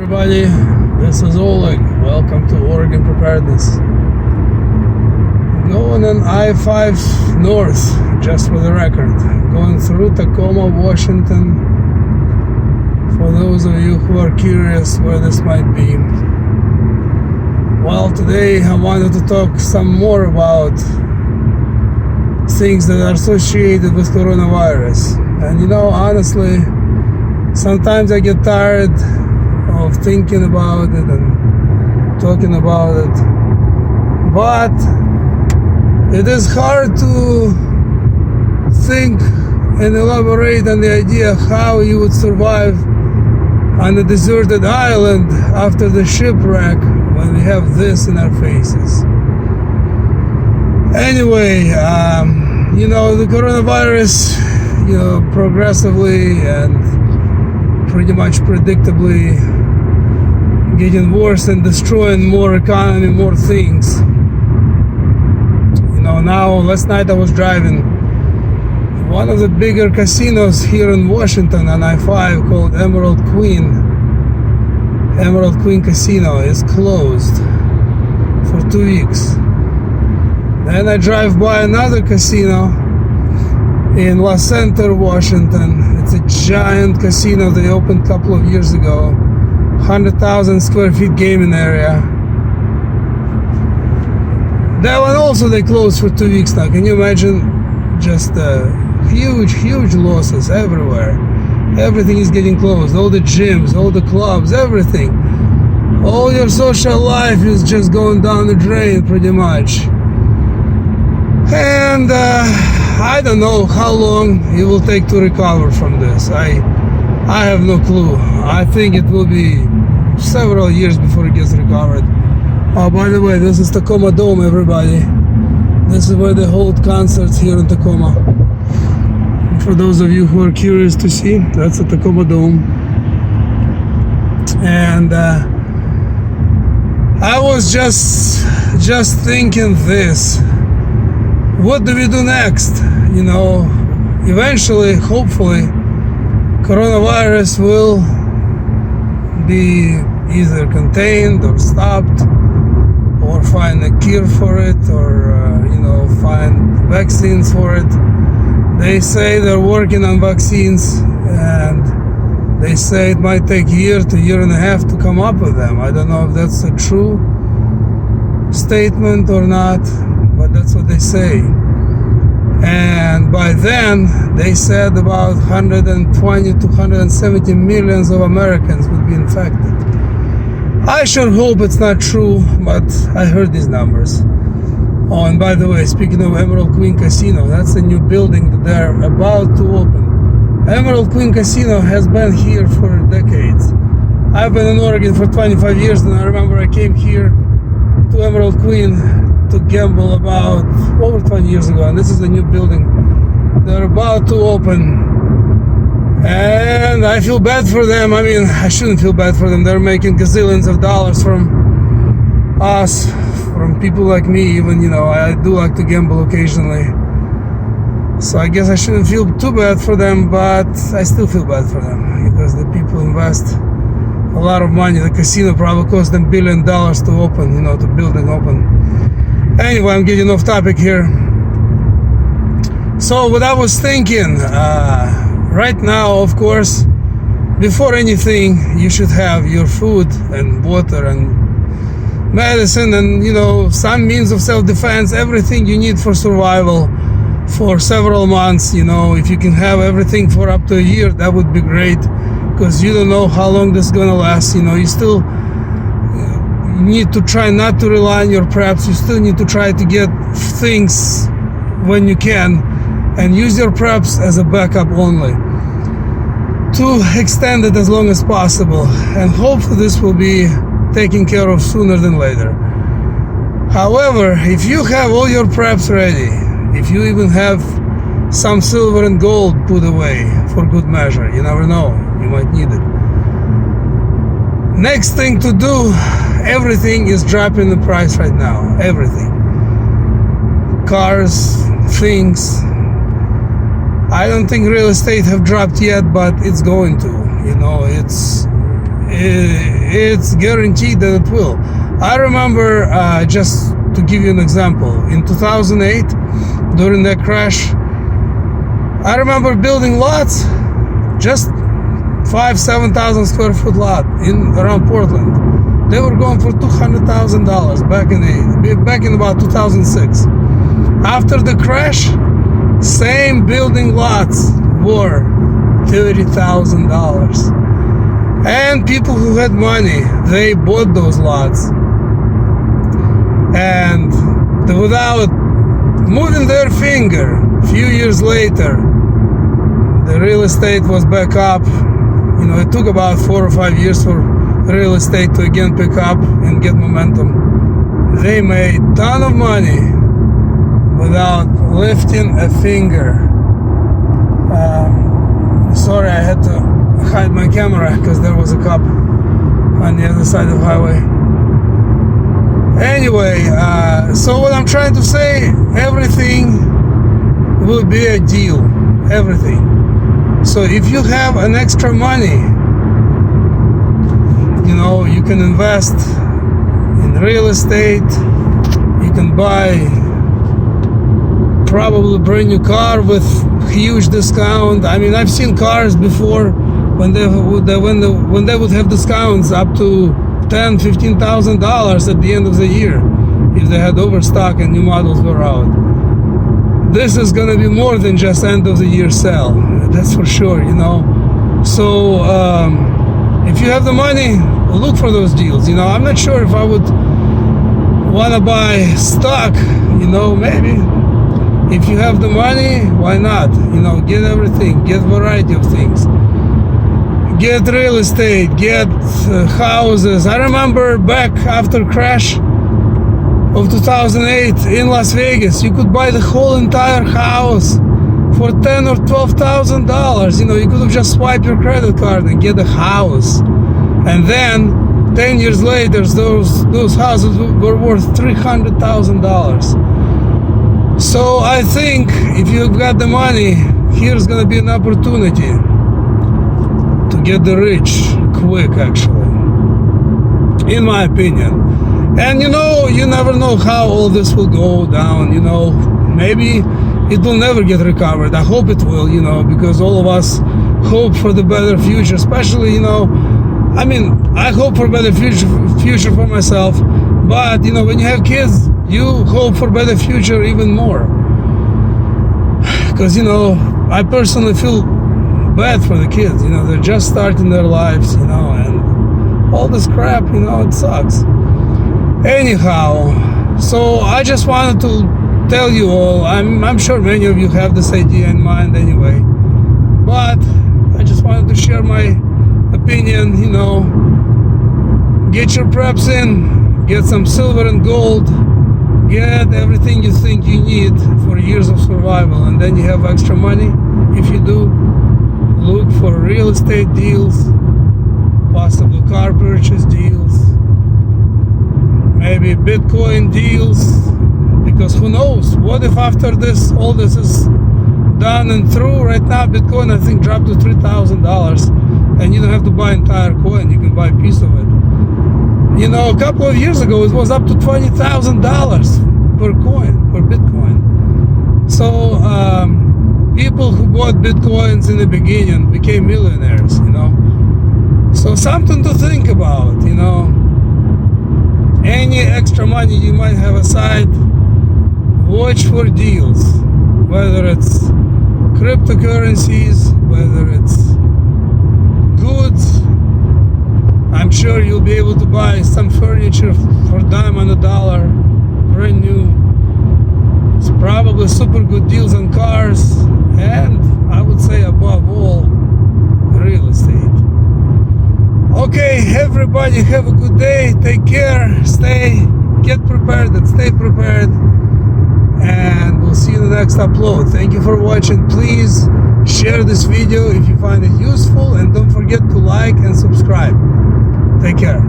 Everybody, this is Oleg. Welcome to Oregon Preparedness. Going on I-5 north, just for the record. Going through Tacoma, Washington. For those of you who are curious where this might be. Well, today I wanted to talk some more about things that are associated with coronavirus. And you know, honestly, sometimes I get tired of thinking about it and talking about it, but it is hard to think and elaborate on the idea how you would survive on a deserted island after the shipwreck when we have this in our faces. Anyway, you know, the coronavirus, you know, progressively and pretty much predictably getting worse and destroying more economy, more things. You know, now last night I was driving one of the bigger casinos here in Washington on I-5 called Emerald Queen Casino is closed for 2 weeks. Then I drive by another casino in La Center, Washington. It's a giant casino they opened a couple of years ago. 100,000 square feet gaming area. That one also they closed for 2 weeks now. Can you imagine? Just huge losses everywhere. Everything is getting closed. All the gyms, all the clubs, everything. All your social life is just going down the drain pretty much. And I don't know how long it will take to recover from this. I have no clue. I think it will be several years before it gets recovered. Oh, by the way, this is Tacoma Dome, everybody. This is where they hold concerts here in Tacoma. For those of you who are curious to see, that's the Tacoma Dome. And I was just thinking this. What do we do next? You know, eventually, hopefully, coronavirus will be either contained or stopped, or find a cure for it, or you know, find vaccines for it. They say they're working on vaccines, and they say it might take a year to year and a half to come up with them. I don't know if that's a true statement or not, but that's what they say. And by then, they said about 120 to 170 millions of Americans would be infected. I sure hope it's not true, but I heard these numbers. Oh, and by the way, speaking of Emerald Queen Casino, that's a new building that they're about to open. Emerald Queen Casino has been here for decades. I've been in Oregon for 25 years, and I remember I came here to Emerald Queen to gamble about over 20 years ago, and this is a new building they're about to open. And I feel bad for them. I mean, I shouldn't feel bad for them. They're making gazillions of dollars from us, from people like me. Even, you know, I do like to gamble occasionally, so I guess I shouldn't feel too bad for them, but I still feel bad for them because the people invest a lot of money. The casino probably cost them $1 billion to open, you know, to build and open. Anyway, I'm getting off topic here. So what I was thinking, right now, of course, before anything, you should have your food and water and medicine and, you know, some means of self-defense, everything you need for survival for several months. You know, if you can have everything for up to a year, that would be great, because you don't know how long this is gonna last. You know, you still need to try not to rely on your preps. You still need to try to get things when you can, and use your preps as a backup only to extend it as long as possible, and hopefully this will be taken care of sooner than later. However, if you have all your preps ready, if you even have some silver and gold put away for good measure, you never know, you might need it. Next thing to do, everything is dropping the price right now. Everything. Cars, things. I don't think real estate have dropped yet, but it's going to. You know, it's guaranteed that it will. I remember, just to give you an example, in 2008, during that crash, I remember building lots, just 7,000 square foot lot around Portland. They were going for $200,000 back in about 2006. After the crash, same building lots were $30,000. And people who had money, they bought those lots. And without moving their finger, a few years later, the real estate was back up. You know, it took about 4 or 5 years for real estate to again pick up and get momentum. They made a ton of money without lifting a finger. Sorry, I had to hide my camera because there was a cop on the other side of the highway. Anyway, so what I'm trying to say, everything will be a deal. Everything. So if you have an extra money, you know, you can invest in real estate. You can buy probably a brand new car with huge discount. I mean, I've seen cars before when they would have discounts up to $10,000, $15,000 at the end of the year if they had overstock and new models were out. This is gonna be more than just end of the year sale, that's for sure, you know. So if you have the money, look for those deals. You know, I'm not sure if I would want to buy stock, you know, maybe. If you have the money, why not? You know, get everything, get variety of things. Get real estate, get houses. I remember back after crash of 2008 in Las Vegas, you could buy the whole entire house for $10,000 or $12,000. You know, you could have just swiped your credit card and get a house. And then 10 years later, those houses were worth $300,000. So I think if you've got the money, here's gonna be an opportunity to get the rich quick, actually, in my opinion. And you know, you never know how all this will go down. You know, maybe it will never get recovered. I hope it will, you know, because all of us hope for the better future, especially, you know, I mean, I hope for a better future for myself, but you know, when you have kids, you hope for a better future even more. Because, you know, I personally feel bad for the kids. You know, they're just starting their lives, you know, and all this crap, you know, it sucks. Anyhow, so I just wanted to tell you all, I'm sure many of you have this idea in mind anyway, but I just wanted to share my opinion. You know, get your preps in, get some silver and gold, get everything you think you need for years of survival, and then you have extra money. If you do, look for real estate deals, possible car purchase deals, maybe Bitcoin deals, because who knows, what if after this, all this is done and through. Right now Bitcoin, I think, dropped to $3,000, and you don't have to buy entire coin, you can buy a piece of it. You know, a couple of years ago it was up to $20,000 per coin, per Bitcoin. So people who bought Bitcoins in the beginning became millionaires, you know. So something to think about, you know. Any extra money you might have aside, watch for deals, whether it's cryptocurrencies, whether it's goods. I'm sure you'll be able to buy some furniture for a dime on the dollar, brand new. It's probably super good deals on cars, and I would say above all, real estate. Okay, everybody, have a good day, take care, get prepared and stay prepared, and we'll see you in the next upload. Thank you for watching. Please share this video if you find it useful, and don't forget to like and subscribe. Take care.